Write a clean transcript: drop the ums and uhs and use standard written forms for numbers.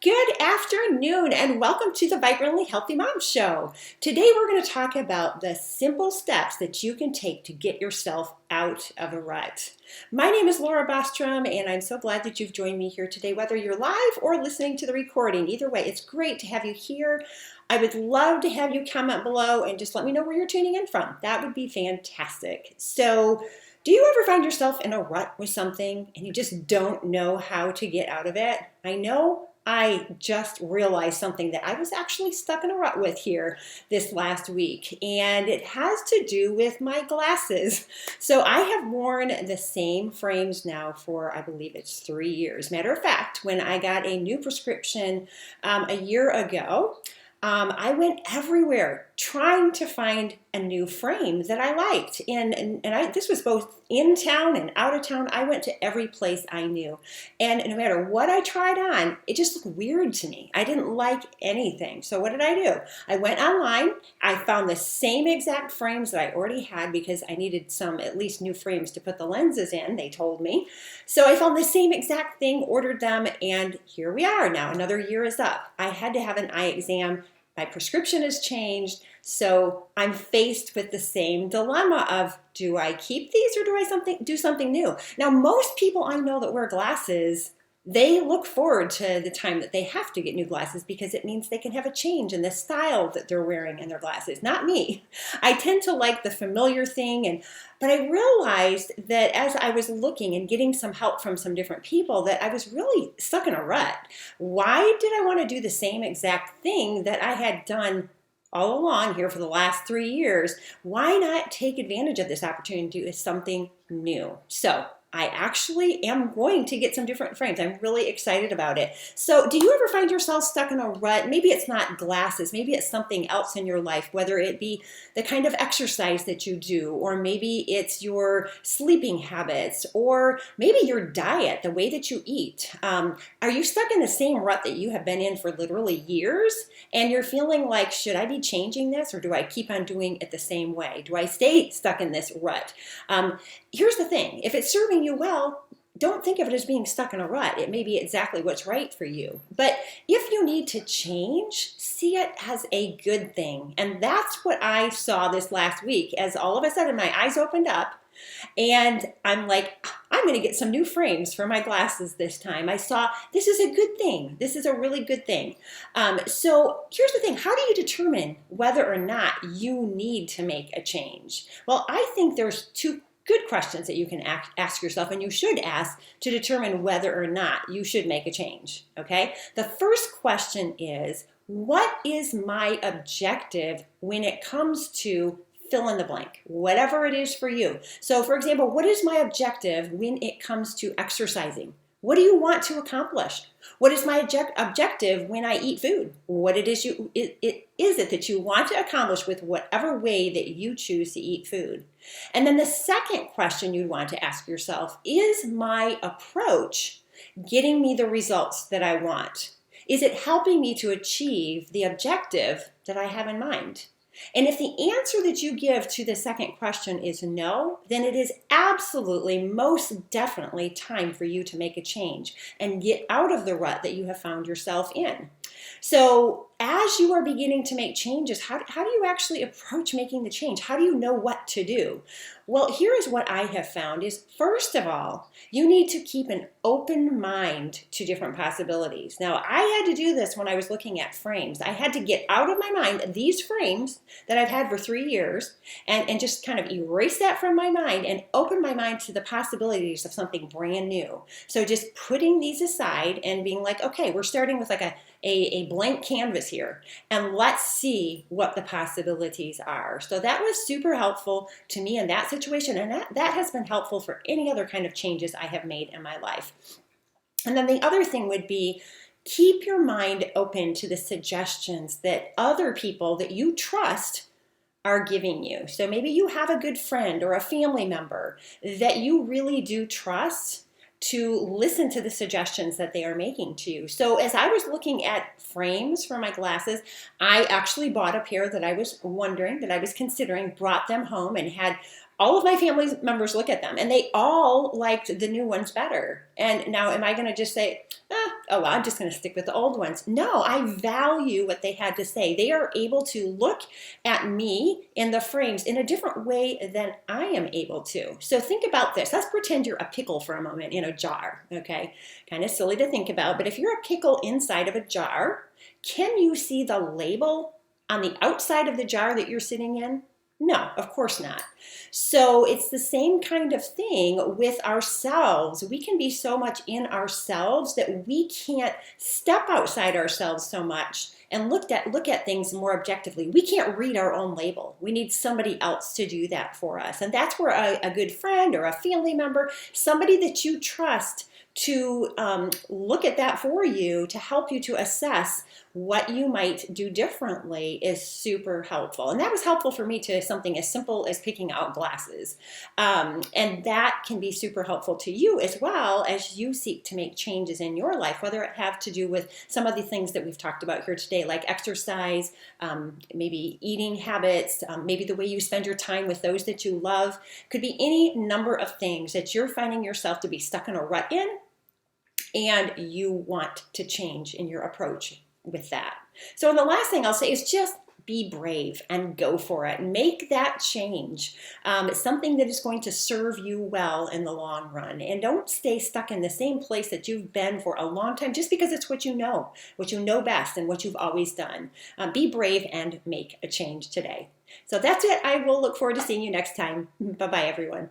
Good afternoon and welcome to the Vibrantly Healthy Mom Show. Today we're going to talk about the simple steps that you can take to get yourself out of a rut. My name is Laura Bostrom and I'm so glad that you've joined me here today, whether you're live or listening to the recording. Either way, it's great to have you here. I would love to have you comment below and just let me know where you're tuning in from. That would be fantastic. So, do you ever find yourself in a rut with something and you just don't know how to get out of it? I know I just realized something that I was actually stuck in a rut with here this last week, and it has to do with my glasses. So I have worn the same frames now for, I believe it's 3 years. Matter of fact, when I got a new prescription a year ago, I went everywhere trying to find a new frame that I liked. This was both in town and out of town. I went to every place I knew. And no matter what I tried on, it just looked weird to me. I didn't like anything. So what did I do? I went online. I found the same exact frames that I already had because I needed some at least new frames to put the lenses in, they told me. So I found the same exact thing, ordered them, and here we are now. Another year is up. I had to have an eye exam. My prescription has changed, so I'm faced with the same dilemma of, do I keep these or do I do something new? Now, most people I know that wear glasses, they look forward to the time that they have to get new glasses because it means they can have a change in the style that they're wearing in their glasses. Not me. I tend to like the familiar thing, but I realized that as I was looking and getting some help from some different people that I was really stuck in a rut. Why did I want to do the same exact thing that I had done all along here for the last 3 years? Why not take advantage of this opportunity to do something new? So I actually am going to get some different frames. I'm really excited about it. So do you ever find yourself stuck in a rut? Maybe it's not glasses. Maybe it's something else in your life, whether it be the kind of exercise that you do, or maybe it's your sleeping habits, or maybe your diet, the way that you eat. Are you stuck in the same rut that you have been in for literally years? And you're feeling like, should I be changing this, or do I keep on doing it the same way? Do I stay stuck in this rut? Here's the thing. If it's serving you well, don't think of it as being stuck in a rut. It may be exactly what's right for you. But if you need to change, see it as a good thing. And that's what I saw this last week, as all of a sudden my eyes opened up and I'm like, I'm going to get some new frames for my glasses this time. I saw this is a good thing. This is a really good thing. So here's the thing. How do you determine whether or not you need to make a change? Well, I think there's two good questions that you can ask yourself, and you should ask to determine whether or not you should make a change, okay? The first question is, what is my objective when it comes to fill in the blank, whatever it is for you? So for example, what is my objective when it comes to exercising? What do you want to accomplish? What is my objective when I eat food? What is it that you want to accomplish with whatever way that you choose to eat food? And then the second question you'd want to ask yourself, is my approach getting me the results that I want? Is it helping me to achieve the objective that I have in mind? And if the answer that you give to the second question is no, then it is absolutely, most definitely time for you to make a change and get out of the rut that you have found yourself in. So as you are beginning to make changes, how do you actually approach making the change? How do you know what to do? Well, here is what I have found is, first of all, you need to keep an open mind to different possibilities. Now, I had to do this when I was looking at frames. I had to get out of my mind these frames that I've had for 3 years and just kind of erase that from my mind and open my mind to the possibilities of something brand new. So just putting these aside and being like, okay, we're starting with like a blank canvas here, and let's see what the possibilities are. So that was super helpful to me in that situation, and that has been helpful for any other kind of changes I have made in my life. And then the other thing would be, keep your mind open to the suggestions that other people that you trust are giving you. So maybe you have a good friend or a family member that you really do trust to listen to the suggestions that they are making to you. So as I was looking at frames for my glasses, I actually bought a pair that I was considering, brought them home and had all of my family members look at them and they all liked the new ones better. And now, am I going to just say, oh, well, I'm just going to stick with the old ones? No, I value what they had to say. They are able to look at me in the frames in a different way than I am able to. So think about this. Let's pretend you're a pickle for a moment in a jar, okay? Kind of silly to think about, but if you're a pickle inside of a jar, can you see the label on the outside of the jar that you're sitting in? No, of course not. So it's the same kind of thing with ourselves. We can be so much in ourselves that we can't step outside ourselves so much and look at things more objectively. We can't read our own label. We need somebody else to do that for us. And that's where a good friend or a family member, somebody that you trust, to look at that for you to help you to assess what you might do differently is super helpful. And that was helpful for me to something as simple as picking out glasses. And that can be super helpful to you as well as you seek to make changes in your life, whether it have to do with some of the things that we've talked about here today, like exercise, maybe eating habits, maybe the way you spend your time with those that you love. Could be any number of things that you're finding yourself to be stuck in a rut in, and you want to change in your approach with that. So the last thing I'll say is just be brave and go for it. Make that change. It's something that is going to serve you well in the long run. And don't stay stuck in the same place that you've been for a long time just because it's what you know best and what you've always done. Be brave and make a change today. So that's it. I will look forward to seeing you next time. Bye-bye, everyone.